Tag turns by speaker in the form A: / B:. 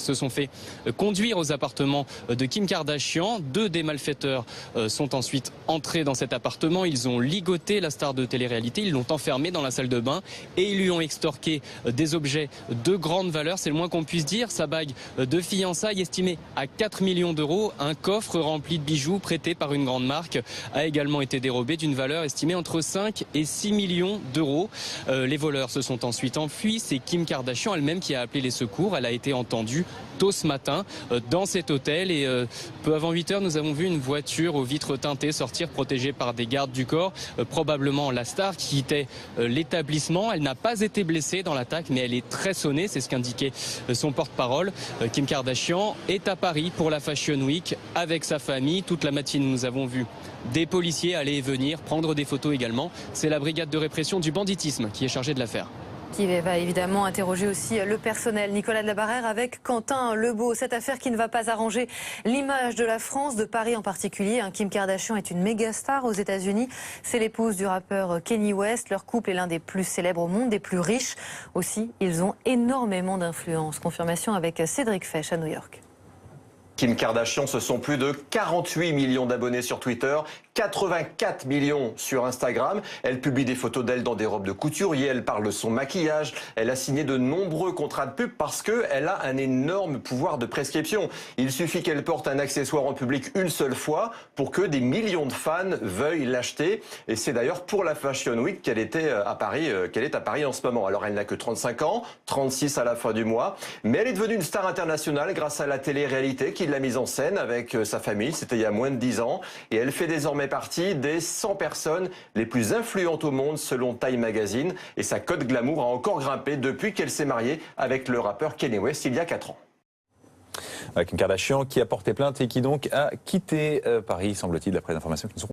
A: se sont fait conduire aux appartements de Kim Kardashian. 2 des malfaiteurs sont ensuite entrés dans cet appartement. Ils ont ligoté la star de télé-réalité, ils l'ont enfermée dans la salle de bain et ils lui ont extorqué des objets de grande valeur, c'est le moins qu'on puisse dire. Sa bague de fiançailles estimée à 4 millions d'euros, un coffre rempli de bijoux prêté par une grande marque a également été dérobé d'une valeur estimée entre 5 et 6 millions d'euros. Les voleurs se sont ensuite enfuis. C'est Kim Kardashian elle-même qui a appelé les secours. Elle a été entendue tôt ce matin dans cet hôtel et peu avant 8 heures, nous avons vu une voiture aux vitres teintées sortir protégée par des gardes du corps, probablement la star qui quittait l'établissement. Elle n'a pas été blessée dans l'attaque, mais elle est très sonnée, c'est ce qu'indiquait son porte-parole. Kim Kardashian est à Paris pour la Fashion Week avec sa famille. Toute la matinée, nous avons vu des policiers aller et venir, prendre des photos également. C'est la brigade de répression du banditisme qui est chargée de l'affaire.
B: Qui va évidemment interroger aussi le personnel. Nicolas de la Barrère avec Quentin Lebeau. Cette affaire qui ne va pas arranger l'image de la France, de Paris en particulier. Kim Kardashian est une méga star aux États-Unis. C'est l'épouse du rappeur Kanye West. Leur couple est l'un des plus célèbres au monde, des plus riches. Aussi, ils ont énormément d'influence. Confirmation avec Cédric Fesch à New York.
C: Kim Kardashian, ce sont plus de 48 millions d'abonnés sur Twitter, 84 millions sur Instagram. Elle publie des photos d'elle dans des robes de couturier, elle parle de son maquillage. Elle a signé de nombreux contrats de pub parce qu'elle a un énorme pouvoir de prescription. Il suffit qu'elle porte un accessoire en public une seule fois pour que des millions de fans veuillent l'acheter. Et c'est d'ailleurs pour la Fashion Week qu'elle est à Paris en ce moment. Alors elle n'a que 35 ans, 36 à la fin du mois. Mais elle est devenue une star internationale grâce à la télé-réalité qui l'a mise en scène avec sa famille. C'était il y a moins de 10 ans. Et elle fait désormais partie des 100 personnes les plus influentes au monde selon Time Magazine. Et sa cote glamour a encore grimpé depuis qu'elle s'est mariée avec le rappeur Kanye West il y a 4 ans.
D: Kim Kardashian qui a porté plainte et qui donc a quitté Paris, semble-t-il, d'après les informations qui nous sont